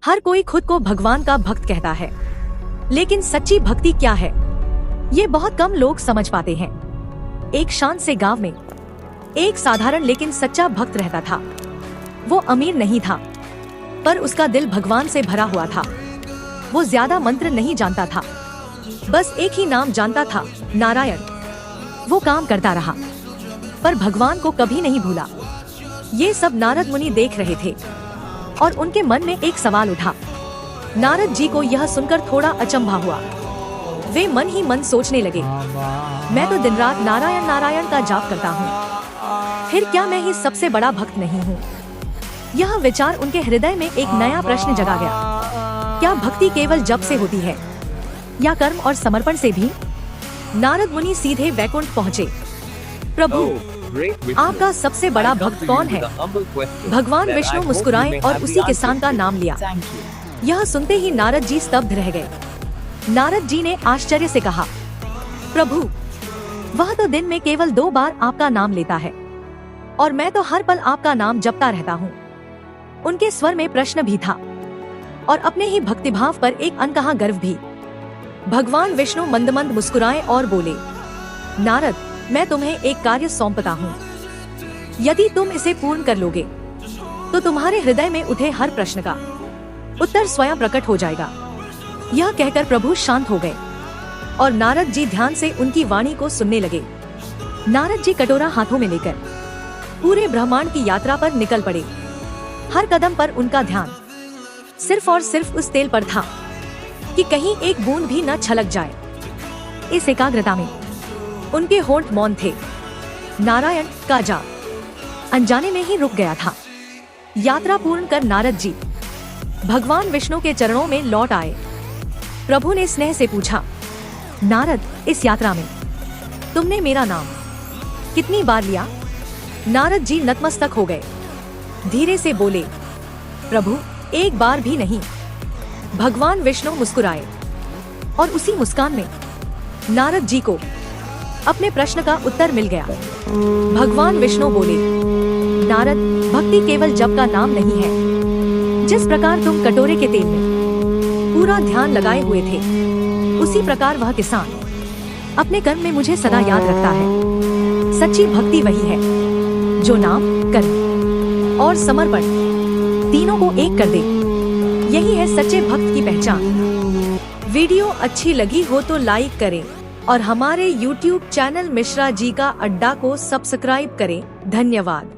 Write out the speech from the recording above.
हर कोई खुद को भगवान का भक्त कहता है, लेकिन सच्ची भक्ति क्या है ये बहुत कम लोग समझ पाते हैं। एक शांत से गांव में एक साधारण लेकिन सच्चा भक्त रहता था। वो अमीर नहीं था, पर उसका दिल भगवान से भरा हुआ था। वो ज्यादा मंत्र नहीं जानता था, बस एक ही नाम जानता था, नारायण। वो काम करता रहा, पर भगवान को कभी नहीं भूला। ये सब नारद मुनि देख रहे थे और उनके मन में एक सवाल उठा। नारद जी को यह सुनकर थोड़ा अचंभा हुआ। वे मन ही मन सोचने लगे, मैं तो दिन रात नारायण नारायण का जाप करता हूँ, फिर क्या मैं ही सबसे बड़ा भक्त नहीं हूँ? यह विचार उनके हृदय में एक नया प्रश्न जगा गया। क्या भक्ति केवल जप से होती है या कर्म और समर्पण से भी? नारद मुनि सीधे वैकुंठ पहुँचे। प्रभु, आपका सबसे बड़ा भक्त कौन है? भगवान विष्णु मुस्कुराए और उसी किसान का नाम लिया। यह सुनते ही नारद जी स्तब्ध रह गए। नारद जी ने आश्चर्य से कहा, प्रभु, वह तो दिन में केवल 2 बार आपका नाम लेता है और मैं तो हर पल आपका नाम जपता रहता हूँ। उनके स्वर में प्रश्न भी था और अपने ही भक्तिभाव पर एक अनकहा गर्व भी। भगवान विष्णु मंद मंद मुस्कुराए और बोले, नारद, मैं तुम्हें एक कार्य सौंपता हूँ। यदि तुम इसे पूर्ण कर लोगे तो तुम्हारे हृदय में उठे हर प्रश्न का उत्तर स्वयं प्रकट हो जाएगा। यह कहकर प्रभु शांत हो गए और नारद जी ध्यान से उनकी वाणी को सुनने लगे। नारद जी कटोरा हाथों में लेकर पूरे ब्रह्मांड की यात्रा पर निकल पड़े। हर कदम पर उनका ध्यान सिर्फ और सिर्फ उस तेल पर था कि कहीं एक बूंद भी न छलक जाए। इस एकाग्रता में उनके होंठ मौन थे। नारायण का जाप अनजाने में ही रुक गया था। यात्रा पूर्ण कर नारद जी भगवान विष्णु के चरणों में लौट आए। प्रभु ने स्नेह से पूछा, नारद, इस यात्रा में तुमने मेरा नाम कितनी बार लिया? नारद जी नतमस्तक हो गए। धीरे से बोले, प्रभु, एक बार भी नहीं। भगवान विष्णु मुस्कुराए और उसी मुस्कान में नारद जी को अपने प्रश्न का उत्तर मिल गया। भगवान विष्णु बोले, नारद, भक्ति केवल जप का नाम नहीं है। जिस प्रकार तुम कटोरे के तेल में पूरा ध्यान लगाए हुए थे, उसी प्रकार वह किसान अपने कर्म में मुझे सदा याद रखता है। सच्ची भक्ति वही है जो नाम, कर्म और समर्पण तीनों को एक कर दे। यही है सच्चे भक्त की पहचान। वीडियो अच्छी लगी हो तो लाइक करें और हमारे YouTube चैनल मिश्रा जी का अड्डा को सब्सक्राइब करें। धन्यवाद।